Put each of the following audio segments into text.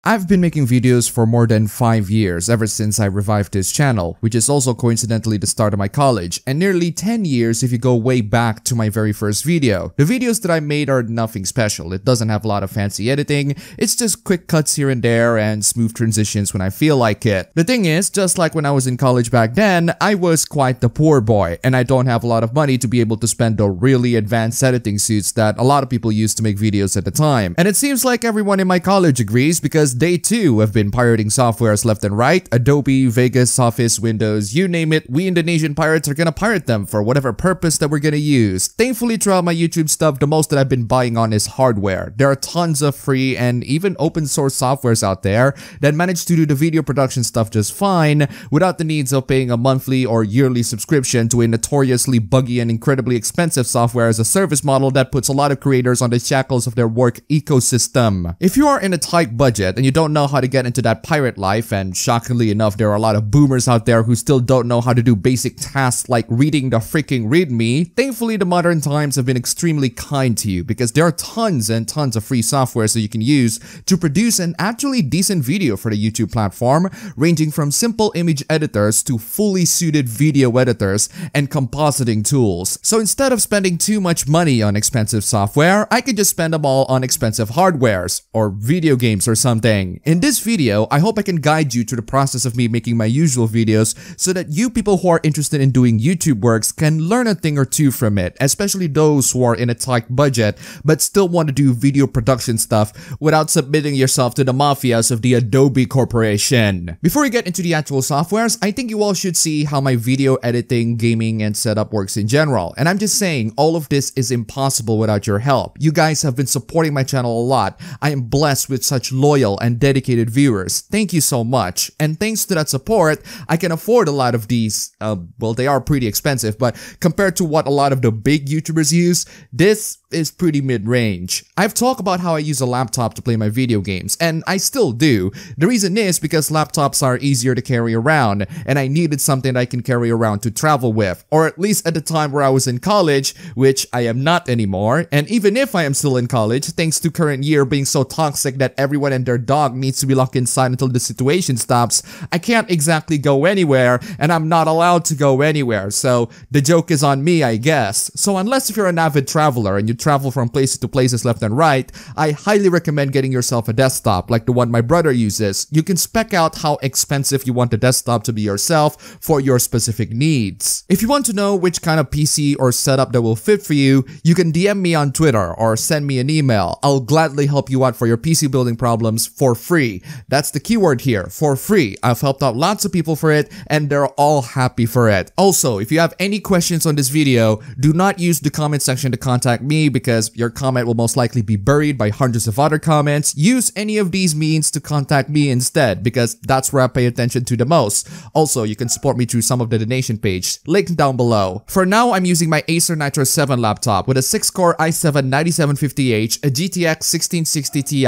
I've been making videos for more than 5 years ever since I revived this channel, which is also coincidentally the start of my college, and nearly 10 years if you go way back to my very first video. The videos that I made are nothing special. It doesn't have a lot of fancy editing, it's just quick cuts here and there and smooth transitions when I feel like it. The thing is, just like when I was in college back then, I was quite the poor boy, and I don't have a lot of money to be able to spend the really advanced editing suits that a lot of people used to make videos at the time. And it seems like everyone in my college agrees because they too have been pirating softwares left and right. Adobe, Vegas, Office, Windows, you name it, we Indonesian pirates are gonna pirate them for whatever purpose that we're gonna use. Thankfully, throughout my YouTube stuff, the most that I've been buying on is hardware. There are tons of free and even open source softwares out there that manage to do the video production stuff just fine without the needs of paying a monthly or yearly subscription to a notoriously buggy and incredibly expensive software as a service model that puts a lot of creators on the shackles of their work ecosystem. If you are in a tight budget and you don't know how to get into that pirate life, and shockingly enough there are a lot of boomers out there who still don't know how to do basic tasks like reading the freaking readme, thankfully the modern times have been extremely kind to you because there are tons and tons of free software that you can use to produce an actually decent video for the YouTube platform, ranging from simple image editors to fully suited video editors and compositing tools. So instead of spending too much money on expensive software, I could just spend them all on expensive hardwares or video games or something. In this video, I hope I can guide you through the process of me making my usual videos so that you people who are interested in doing YouTube works can learn a thing or two from it, especially those who are in a tight budget but still want to do video production stuff without submitting yourself to the mafias of the Adobe Corporation. Before we get into the actual softwares, I think you all should see how my video editing, gaming, and setup works in general. And I'm just saying, all of this is impossible without your help. You guys have been supporting my channel a lot. I am blessed with such loyal and dedicated viewers. Thank you so much. And thanks to that support, I can afford a lot of these, well, they are pretty expensive, but compared to what a lot of the big YouTubers use, this is pretty mid-range. I've talked about how I use a laptop to play my video games, and I still do. The reason is because laptops are easier to carry around, and I needed something that I can carry around to travel with, or at least at the time where I was in college, which I am not anymore. And even if I am still in college, thanks to current year being so toxic that everyone and their dog needs to be locked inside until the situation stops, I can't exactly go anywhere, and I'm not allowed to go anywhere, so the joke is on me, I guess. So unless if you're an avid traveler and you travel from places to places left and right, I highly recommend getting yourself a desktop like the one my brother uses. You can spec out how expensive you want the desktop to be yourself for your specific needs. If you want to know which kind of PC or setup that will fit for you, you can DM me on Twitter or send me an email. I'll gladly help you out for your PC building problems for free. That's the keyword here, for free. I've helped out lots of people for it and they're all happy for it. Also, if you have any questions on this video, do not use the comment section to contact me because your comment will most likely be buried by hundreds of other comments. Use any of these means to contact me instead because that's where I pay attention to the most. Also, you can support me through some of the donation page, link down below. For now, I'm using my Acer Nitro 7 laptop with a 6-core i7-9750H, a GTX 1660 Ti,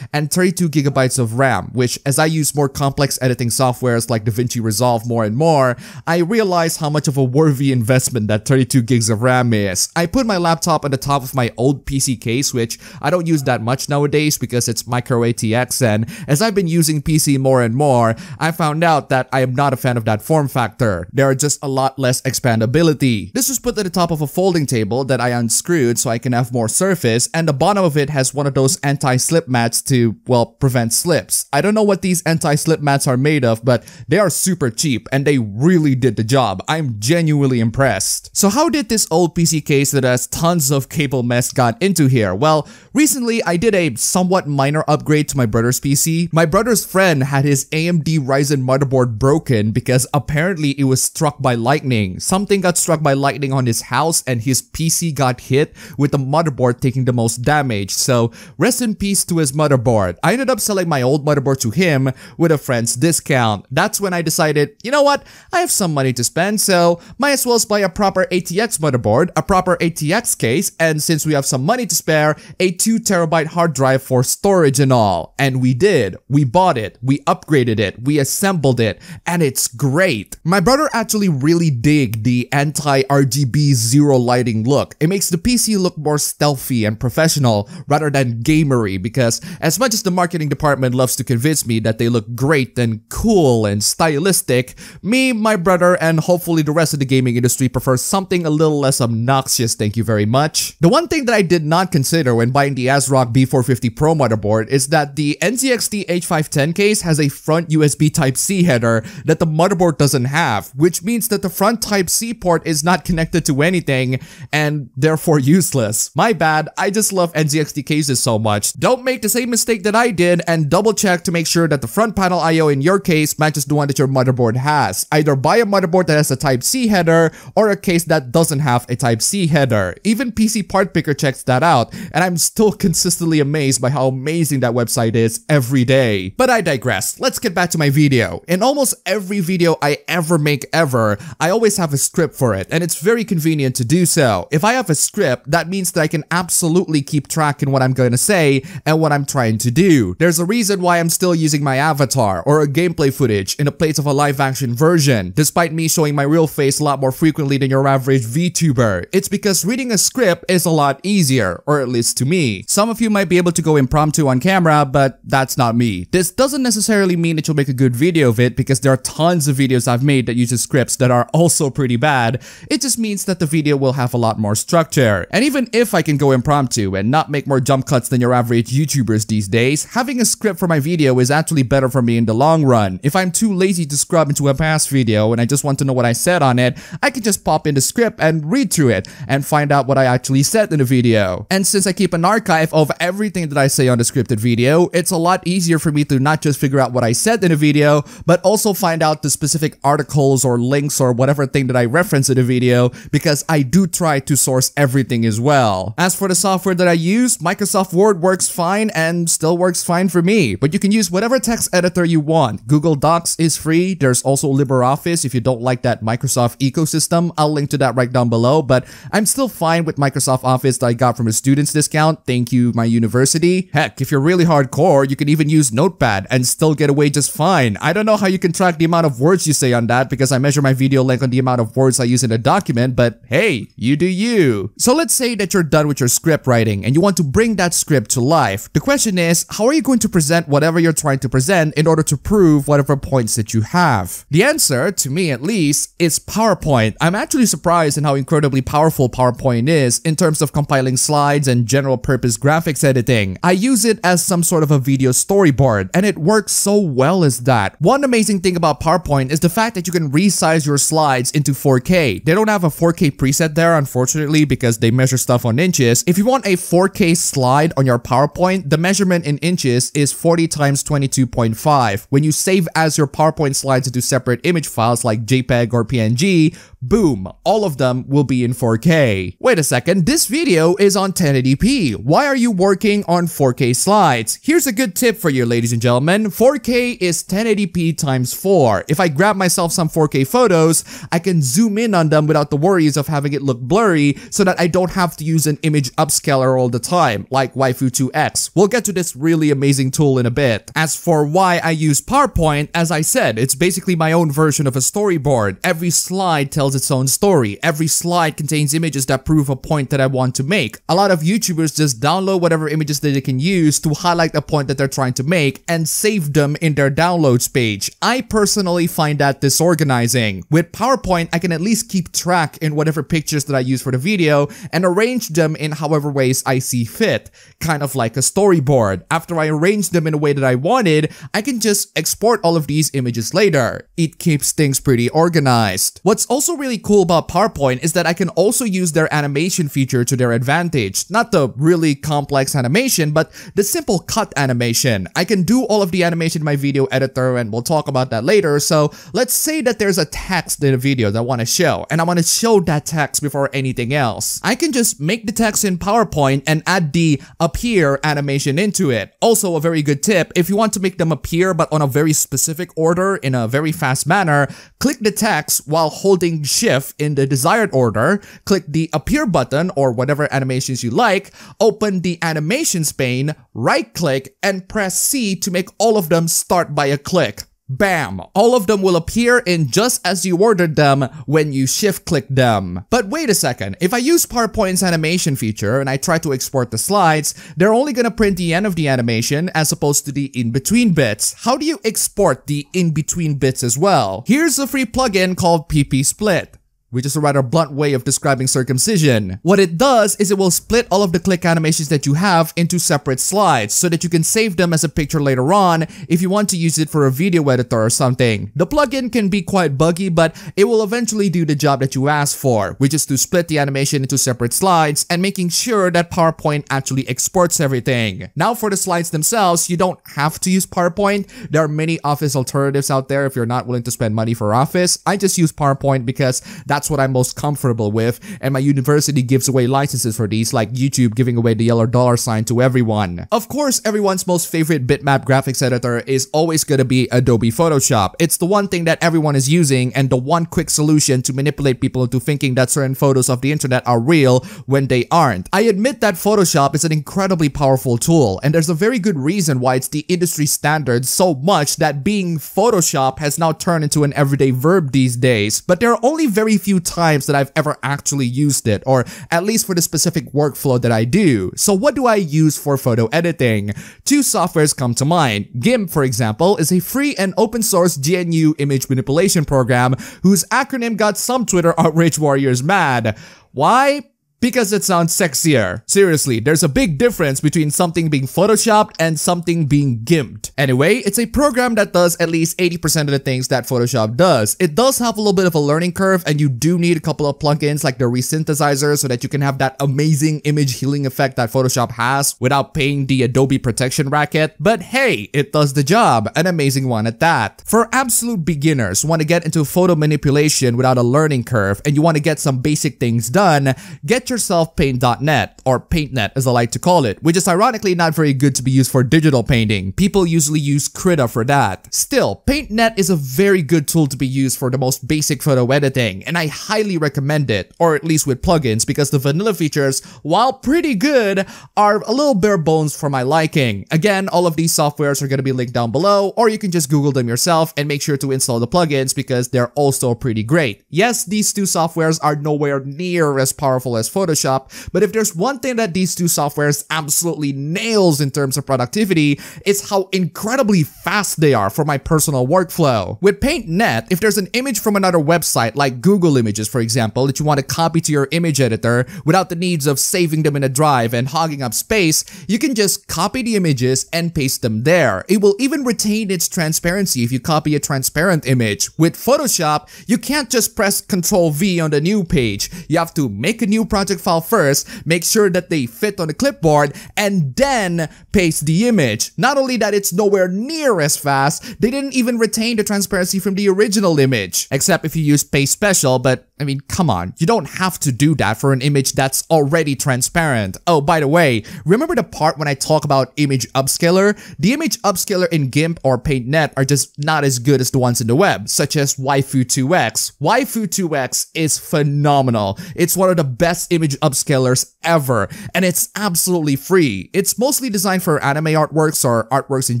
and 32GB of RAM, which as I use more complex editing softwares like DaVinci Resolve more and more, I realize how much of a worthy investment that 32GB of RAM is. I put my laptop on the top of my old PC case, which I don't use that much nowadays because it's micro ATX, and as I've been using PC more and more, I found out that I am not a fan of that form factor. There are just a lot less expandability. This was put at the top of a folding table that I unscrewed so I can have more surface, and the bottom of it has one of those anti-slip mats to, well, prevent slips. I don't know what these anti-slip mats are made of, but they are super cheap and they really did the job. I'm genuinely impressed. So how did this old PC case that has tons of cable mess got into here? Well, recently I did a somewhat minor upgrade to my brother's PC. My brother's friend had his AMD Ryzen motherboard broken because apparently it was struck by lightning. Something got struck by lightning on his house and his PC got hit with the motherboard taking the most damage. So rest in peace to his motherboard. I ended up selling my old motherboard to him with a friend's discount. That's when I decided, you know what, I have some money to spend, so might as well buy a proper ATX motherboard, a proper ATX case, and since we have some money to spare, a 2TB hard drive for storage and all. And we did. We bought it, we upgraded it, we assembled it, and it's great. My brother actually really digged the anti-RGB zero lighting look. It makes the PC look more stealthy and professional rather than gamery, because as much as the marketing department loves to convince me that they look great and cool and stylistic, me, my brother, and hopefully the rest of the gaming industry prefer something a little less obnoxious, thank you very much. The one thing that I did not consider when buying the ASRock B450 Pro motherboard is that the NZXT H510 case has a front USB Type-C header that the motherboard doesn't have, which means that the front Type-C port is not connected to anything and therefore useless. My bad, I just love NZXT cases so much. Don't make the same mistake that I did and double check to make sure that the front panel I/O in your case matches the one that your motherboard has. Either buy a motherboard that has a Type-C header or a case that doesn't have a Type-C header. Even PC Part Picker checks that out, and I'm still consistently amazed by how amazing that website is every day. But I digress. Let's get back to my video. In almost every video I ever make ever, I always have a script for it, and it's very convenient to do so. If I have a script, that means that I can absolutely keep track in what I'm going to say and what I'm trying to do. There's a reason why I'm still using my avatar or a gameplay footage in the place of a live action version, despite me showing my real face a lot more frequently than your average VTuber. It's because reading a script is a lot easier, or at least to me. Some of you might be able to go impromptu on camera, but that's not me. This doesn't necessarily mean that you'll make a good video of it, because there are tons of videos I've made that uses scripts that are also pretty bad. It just means that the video will have a lot more structure. And even if I can go impromptu and not make more jump cuts than your average YouTubers these days, having a script for my video is actually better for me in the long run. If I'm too lazy to scrub into a past video and I just want to know what I said on it, I can just pop in the script and read through it and find out what I actually said in the video. And since I keep an archive of everything that I say on the scripted video, it's a lot easier for me to not just figure out what I said in a video, but also find out the specific articles or links or whatever thing that I reference in the video, because I do try to source everything as well. As for the software that I use, Microsoft Word works fine and still works fine for me, but you can use whatever text editor you want. Google Docs is free. There's also LibreOffice if you don't like that Microsoft ecosystem. I'll link to that right down below, but I'm still fine with Microsoft Office that I got from a student's discount. Thank you, my university. Heck, if you're really hardcore, you can even use Notepad and still get away just fine. I don't know how you can track the amount of words you say on that, because I measure my video length on the amount of words I use in a document, but hey, you do you. So let's say that you're done with your script writing and you want to bring that script to life. The question is, how are you going to present whatever you're trying to present in order to prove whatever points that you have? The answer, to me at least, is PowerPoint. I'm actually surprised in how incredibly powerful PowerPoint is in terms of compiling slides and general purpose graphics editing. I use it as some sort of a video storyboard, and it works so well as that. One amazing thing about PowerPoint is the fact that you can resize your slides into 4K. They don't have a 4K preset there, unfortunately, because they measure stuff on inches. If you want a 4K slide on your PowerPoint, the measurement in inches is 40 times 22.5. When you save as your PowerPoint slides into separate image files like JPEG or PNG, boom, all of them will be in 4K. Wait a second, this video is on 1080p. Why are you working on 4K slides? Here's a good tip for you, ladies and gentlemen. 4K is 1080p times 4. If I grab myself some 4K photos, I can zoom in on them without the worries of having it look blurry, so that I don't have to use an image upscaler all the time, like Waifu2X. We'll get to this really amazing tool in a bit. As for why I use PowerPoint, as I said, it's basically my own version of a storyboard. Every slide tells its own story. Every slide contains images that prove a point that I want to make. A lot of YouTubers just download whatever images that they can use to highlight a point that they're trying to make and save them in their downloads page. I personally find that disorganizing. With PowerPoint, I can at least keep track in whatever pictures that I use for the video and arrange them in however ways I see fit, kind of like a storyboard. After I arrange them in a way that I wanted, I can just export all of these images later. It keeps things pretty organized. What's also really cool about PowerPoint is that I can also use their animation feature to their advantage. Not the really complex animation, but the simple cut animation. I can do all of the animation in my video editor, and we'll talk about that later. So let's say that there's a text in a video that I want to show, and I want to show that text before anything else. I can just make the text in PowerPoint and add the appear animation into it. Also, a very good tip, if you want to make them appear but on a very specific order in a very fast manner, click the text while holding Shift in the desired order, click the appear button or whatever animations you like, open the animations pane, right-click, and press C to make all of them start by a click. Bam! All of them will appear in just as you ordered them when you shift-click them. But wait a second, if I use PowerPoint's animation feature and I try to export the slides, they're only gonna print the end of the animation as opposed to the in-between bits. How do you export the in-between bits as well? Here's a free plugin called PP Split, which is a rather blunt way of describing circumcision. What it does is it will split all of the click animations that you have into separate slides so that you can save them as a picture later on if you want to use it for a video editor or something. The plugin can be quite buggy, but it will eventually do the job that you asked for, which is to split the animation into separate slides and making sure that PowerPoint actually exports everything. Now for the slides themselves, you don't have to use PowerPoint. There are many Office alternatives out there if you're not willing to spend money for Office. I just use PowerPoint because that's what I'm most comfortable with, and my university gives away licenses for these, like YouTube giving away the yellow dollar sign to everyone. Of course, everyone's most favorite bitmap graphics editor is always gonna be Adobe Photoshop. It's the one thing that everyone is using and the one quick solution to manipulate people into thinking that certain photos of the internet are real when they aren't. I admit that Photoshop is an incredibly powerful tool, and there's a very good reason why it's the industry standard so much that being Photoshop has now turned into an everyday verb these days. But there are only very few times that I've ever actually used it, or at least for the specific workflow that I do. So what do I use for photo editing? Two softwares come to mind. GIMP, for example, is a free and open source GNU image manipulation program whose acronym got some Twitter outrage warriors mad. Why? Because it sounds sexier. Seriously, there's a big difference between something being photoshopped and something being gimped. Anyway, it's a program that does at least 80% of the things that Photoshop does. It does have a little bit of a learning curve, and you do need a couple of plugins like the resynthesizer so that you can have that amazing image healing effect that Photoshop has without paying the Adobe protection racket. But hey, it does the job, an amazing one at that. For absolute beginners who want to get into photo manipulation without a learning curve and you want to get some basic things done, get yourself Paint.net, or PaintNet as I like to call it, which is ironically not very good to be used for digital painting. People usually use Krita for that. Still, PaintNet is a very good tool to be used for the most basic photo editing, and I highly recommend it, or at least with plugins, because the vanilla features, while pretty good, are a little bare bones for my liking. Again, all of these softwares are going to be linked down below, or you can just Google them yourself and make sure to install the plugins because they're also pretty great. Yes, these two softwares are nowhere near as powerful as Photoshop, but if there's one thing that these two softwares absolutely nails in terms of productivity, it's how incredibly fast they are for my personal workflow. With PaintNet, if there's an image from another website like Google Images, for example, that you want to copy to your image editor without the needs of saving them in a drive and hogging up space, you can just copy the images and paste them there. It will even retain its transparency if you copy a transparent image. With Photoshop, you can't just press Ctrl V on the new page. You have to make a new project file first, make sure that they fit on the clipboard, and then paste the image. Not only that, it's nowhere near as fast, they didn't even retain the transparency from the original image. Except if you use Paste Special, but I mean, come on, you don't have to do that for an image that's already transparent. Oh, by the way, remember the part when I talk about image upscaler? The image upscaler in GIMP or PaintNet are just not as good as the ones in the web, such as Waifu2X. Waifu2X is phenomenal. It's one of the best image upscalers ever, and it's absolutely free. It's mostly designed for anime artworks or artworks in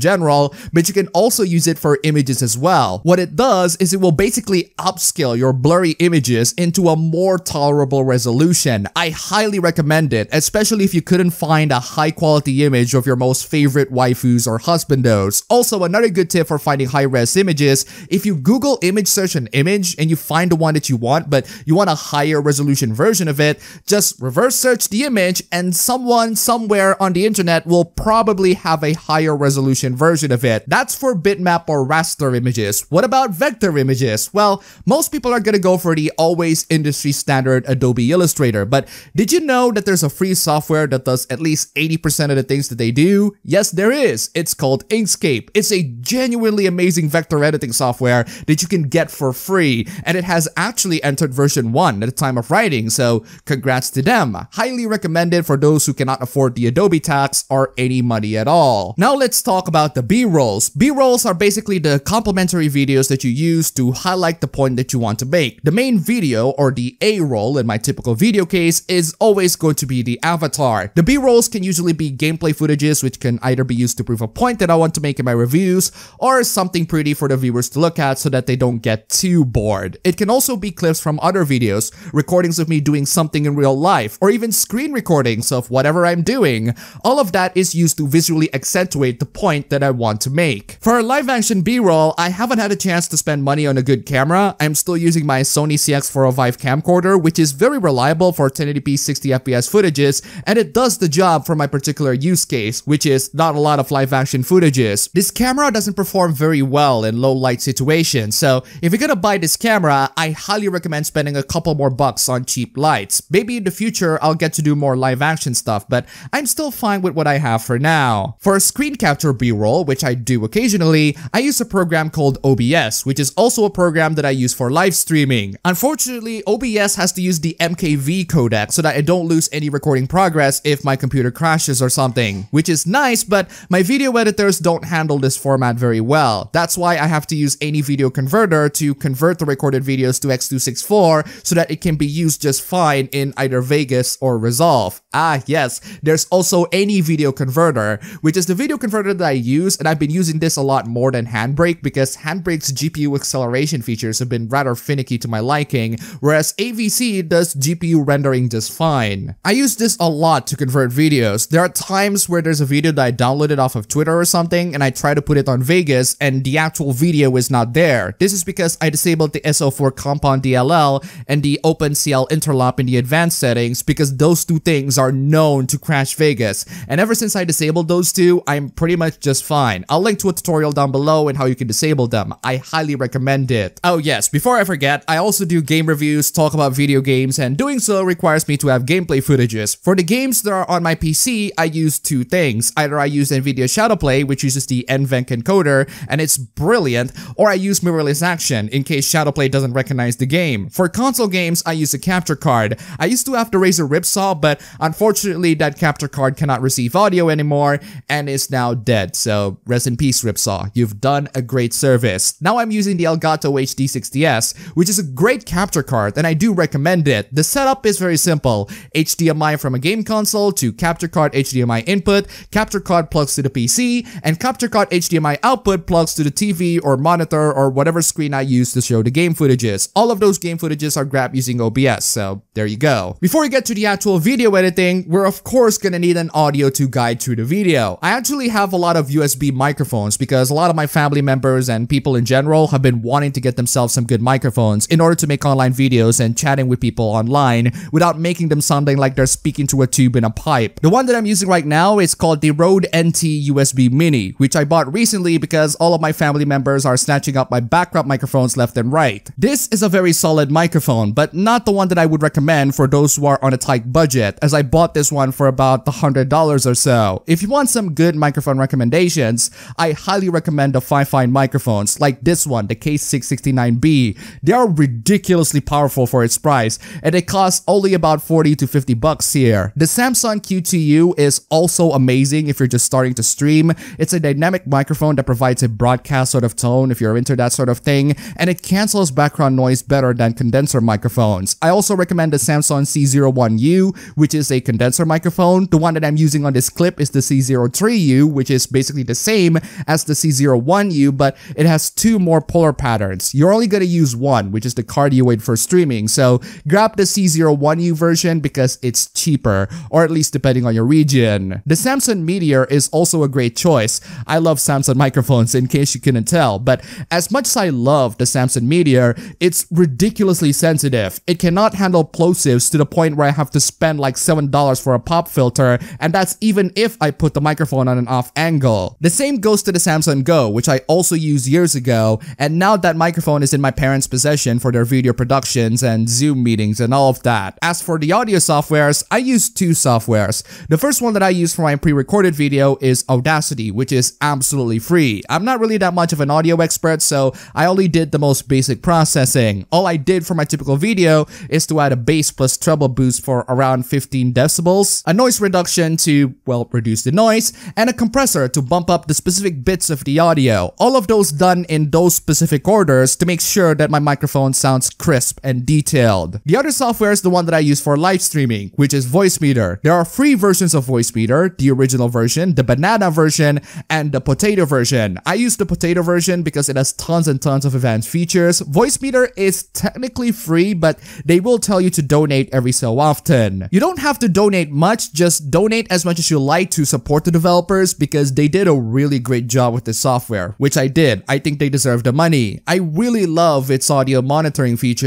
general, but you can also use it for images as well. What it does is it will basically upscale your blurry images into a more tolerable resolution. I highly recommend it, especially if you couldn't find a high quality image of your most favorite waifus or husbandos. Also, another good tip for finding high-res images, if you Google image search an image and you find the one that you want, but you want a higher resolution version of it, just reverse search the image and someone somewhere on the internet will probably have a higher resolution version of it. That's for bitmap or raster images. What about vector images? Well, most people are gonna go for the always industry standard Adobe Illustrator, but did you know that there's a free software that does at least 80% of the things that they do? Yes, there is. It's called Inkscape. It's a genuinely amazing vector editing software that you can get for free, and it has actually entered version 1 at the time of writing, so congrats to them. Highly recommended for those who cannot afford the Adobe tax or any money at all. Now let's talk about the B-rolls. B-rolls are basically the complimentary videos that you use to highlight the point that you want to make. The main video video, or the A-roll in my typical video case, is always going to be the avatar. The B-rolls can usually be gameplay footages which can either be used to prove a point that I want to make in my reviews, or something pretty for the viewers to look at so that they don't get too bored. It can also be clips from other videos, recordings of me doing something in real life, or even screen recordings of whatever I'm doing. All of that is used to visually accentuate the point that I want to make. For a live action B-roll, I haven't had a chance to spend money on a good camera. I'm still using my Sony CX405 camcorder, which is very reliable for 1080p 60fps footages, and it does the job for my particular use case, which is not a lot of live action footages. This camera doesn't perform very well in low light situations, so if you're gonna buy this camera, I highly recommend spending a couple more bucks on cheap lights. Maybe in the future I'll get to do more live action stuff, but I'm still fine with what I have for now. For a screen capture B-roll, which I do occasionally, I use a program called OBS, which is also a program that I use for live streaming. Unfortunately, OBS has to use the MKV codec so that I don't lose any recording progress if my computer crashes or something, which is nice, but my video editors don't handle this format very well. That's why I have to use any video converter to convert the recorded videos to X264 so that it can be used just fine in either Vegas or Resolve. Ah yes, there's also any video converter, which is the video converter that I use, and I've been using this a lot more than Handbrake because Handbrake's GPU acceleration features have been rather finicky to my liking, whereas AVC does GPU rendering just fine. I use this a lot to convert videos. There are times where there's a video that I downloaded off of Twitter or something and I try to put it on Vegas and the actual video is not there. This is because I disabled the SO4 compound DLL and the OpenCL interlop in the advanced settings because those two things are known to crash Vegas, and ever since I disabled those two, I'm pretty much just fine. I'll link to a tutorial down below and how you can disable them. I highly recommend it. Oh yes, before I forget, I also do game reviews, talk about video games, and doing so requires me to have gameplay footages. For the games that are on my PC, I use two things. Either I use NVIDIA Shadowplay, which uses the NVENC encoder, and it's brilliant, or I use mirrorless action in case Shadowplay doesn't recognize the game. For console games, I use a capture card. I used to have the Razer Ripsaw, but unfortunately that capture card cannot receive audio anymore and is now dead, so rest in peace Ripsaw. You've done a great service. Now I'm using the Elgato HD60S, which is a great capture card and I do recommend it. The setup is very simple. HDMI from a game console to capture card HDMI input, capture card plugs to the PC, and capture card HDMI output plugs to the TV or monitor or whatever screen I use to show the game footages. All of those game footages are grabbed using OBS, so there you go. Before we get to the actual video editing, we're of course gonna need an audio to guide through the video. I actually have a lot of USB microphones because a lot of my family members and people in general have been wanting to get themselves some good microphones in order to make online videos and chatting with people online without making them sounding like they're speaking through a tube in a pipe. The one that I'm using right now is called the Rode NT USB Mini, which I bought recently because all of my family members are snatching up my backdrop microphones left and right. This is a very solid microphone, but not the one that I would recommend for those who are on a tight budget, as I bought this one for about $100 or so. If you want some good microphone recommendations, I highly recommend the Fifine microphones like this one, the K669B. They are ridiculously powerful for its price, and it costs only about 40 to 50 bucks here. The Samson Q2U is also amazing if you're just starting to stream. It's a dynamic microphone that provides a broadcast sort of tone if you're into that sort of thing, and it cancels background noise better than condenser microphones. I also recommend the Samson C01U, which is a condenser microphone. The one that I'm using on this clip is the C03U, which is basically the same as the C01U, but it has two more polar patterns. You're only going to use one, which is the cardioid for streaming, so grab the C01U version because it's cheaper, or at least depending on your region. The Samson Meteor is also a great choice. I love Samson microphones in case you couldn't tell, but as much as I love the Samson Meteor, it's ridiculously sensitive. It cannot handle plosives to the point where I have to spend like $7 for a pop filter, and that's even if I put the microphone on an off angle. The same goes to the Samson Go, which I also used years ago, and now that microphone is in my parents' possession for their video productions and Zoom meetings and all of that. As for the audio softwares, I use two softwares. The first one that I use for my pre-recorded video is Audacity, which is absolutely free. I'm not really that much of an audio expert, so I only did the most basic processing. All I did for my typical video is to add a bass plus treble boost for around 15 decibels, a noise reduction to, well, reduce the noise, and a compressor to bump up the specific bits of the audio. All of those done in those specific orders to make sure that my microphone sounds crisp and detailed. The other software is the one that I use for live streaming, which is Voicemeeter. There are free versions of Voicemeeter, the original version, the banana version, and the potato version. I use the potato version because it has tons and tons of advanced features. Voicemeeter is technically free, but they will tell you to donate every so often. You don't have to donate much, just donate as much as you like to support the developers because they did a really great job with this software, which I did. I think they deserve the money. I really love its audio monitoring feature.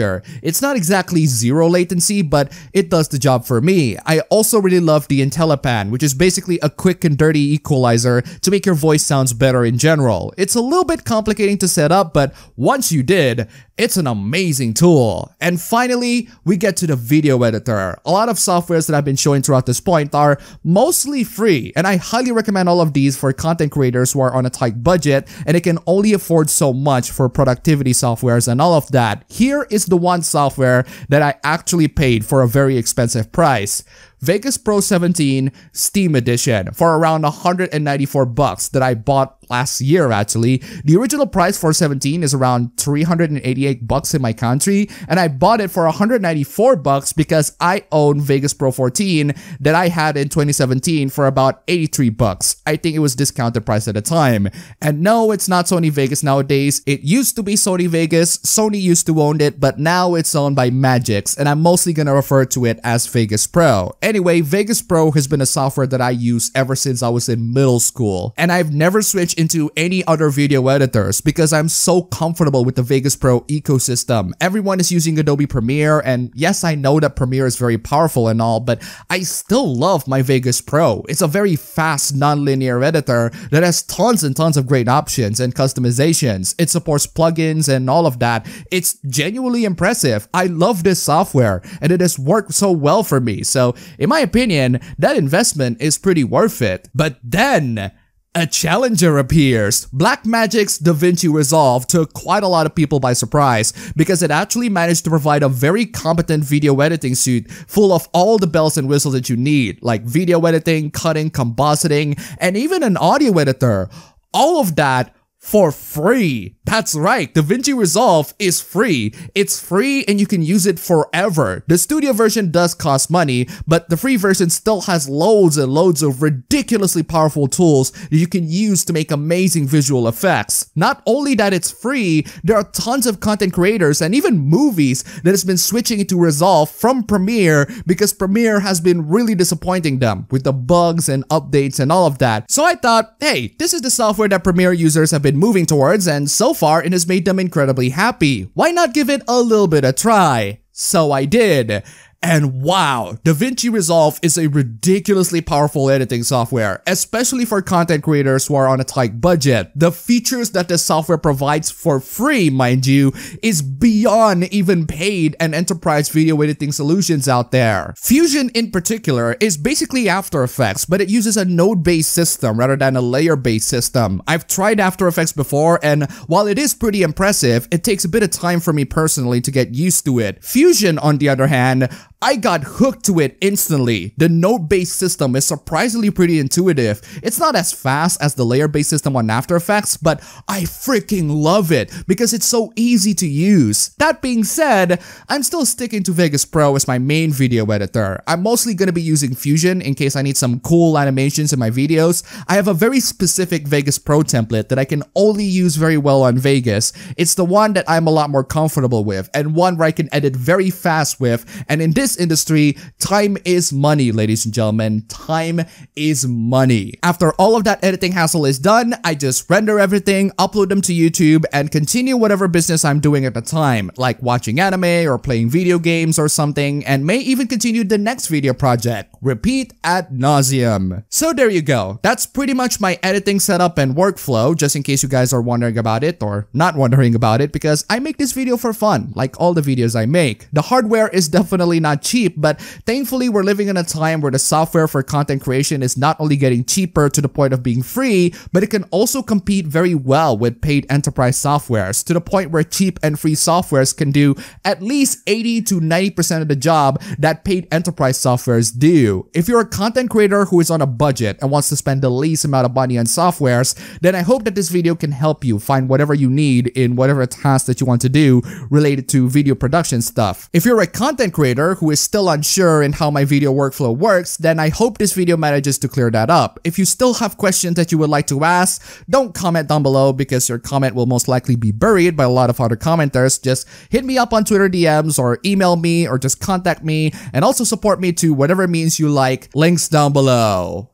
It's not exactly zero latency, but it does the job for me. I also really love the IntelliPan, which is basically a quick and dirty equalizer to make your voice sounds better in general. It's a little bit complicating to set up, but once you did, it's an amazing tool. And finally, we get to the video editor. A lot of softwares that I've been showing throughout this point are mostly free, and I highly recommend all of these for content creators who are on a tight budget and they can only afford so much for productivity softwares and all of that. Here is the one software that I actually paid for a very expensive price. Vegas Pro 17 Steam Edition for around 194 bucks that I bought last year actually. The original price for 17 is around 388 bucks in my country, and I bought it for 194 bucks because I own Vegas Pro 14 that I had in 2017 for about 83 bucks. I think it was discounted price at the time. And no, it's not Sony Vegas nowadays. It used to be Sony Vegas. Sony used to own it, but now it's owned by Magix, and I'm mostly gonna refer to it as Vegas Pro. Anyway, Vegas Pro has been a software that I use ever since I was in middle school, and I've never switched into any other video editors because I'm so comfortable with the Vegas Pro ecosystem. Everyone is using Adobe Premiere, and yes, I know that Premiere is very powerful and all, but I still love my Vegas Pro. It's a very fast, non-linear editor that has tons and tons of great options and customizations. It supports plugins and all of that. It's genuinely impressive. I love this software, and it has worked so well for me. So, in my opinion, that investment is pretty worth it. But then, a challenger appears. Blackmagic's DaVinci Resolve took quite a lot of people by surprise because it actually managed to provide a very competent video editing suite full of all the bells and whistles that you need, like video editing, cutting, compositing, and even an audio editor. All of that for free. That's right, DaVinci Resolve is free. It's free and you can use it forever. The studio version does cost money, but the free version still has loads and loads of ridiculously powerful tools that you can use to make amazing visual effects. Not only that it's free, there are tons of content creators and even movies that has been switching into Resolve from Premiere because Premiere has been really disappointing them with the bugs and updates and all of that. So I thought, hey, this is the software that Premiere users have been moving towards, and so far it has made them incredibly happy. Why not give it a little bit of try? So I did. And wow, DaVinci Resolve is a ridiculously powerful editing software, especially for content creators who are on a tight budget. The features that the software provides for free, mind you, is beyond even paid and enterprise video editing solutions out there. Fusion in particular is basically After Effects, but it uses a node-based system rather than a layer-based system. I've tried After Effects before, and while it is pretty impressive, it takes a bit of time for me personally to get used to it. Fusion, on the other hand, I got hooked to it instantly. The node-based system is surprisingly pretty intuitive. It's not as fast as the layer-based system on After Effects, but I freaking love it because it's so easy to use. That being said, I'm still sticking to Vegas Pro as my main video editor. I'm mostly going to be using Fusion in case I need some cool animations in my videos. I have a very specific Vegas Pro template that I can only use very well on Vegas. It's the one that I'm a lot more comfortable with and one where I can edit very fast with, and in this industry, time is money, ladies and gentlemen. Time is money. After all of that editing hassle is done, I just render everything, upload them to YouTube, and continue whatever business I'm doing at the time, like watching anime or playing video games or something, and may even continue the next video project. Repeat ad nauseum. So there you go. That's pretty much my editing setup and workflow, just in case you guys are wondering about it or not wondering about it, because I make this video for fun, like all the videos I make. The hardware is definitely not not cheap, but thankfully we're living in a time where the software for content creation is not only getting cheaper to the point of being free, but it can also compete very well with paid enterprise softwares to the point where cheap and free softwares can do at least 80 to 90% of the job that paid enterprise softwares do. If you're a content creator who is on a budget and wants to spend the least amount of money on softwares, then I hope that this video can help you find whatever you need in whatever task that you want to do related to video production stuff. If you're a content creator who is still unsure in how my video workflow works, then I hope this video manages to clear that up. If you still have questions that you would like to ask, don't comment down below because your comment will most likely be buried by a lot of other commenters. Just hit me up on Twitter DMs or email me or just contact me, and also support me to whatever means you like. Links down below.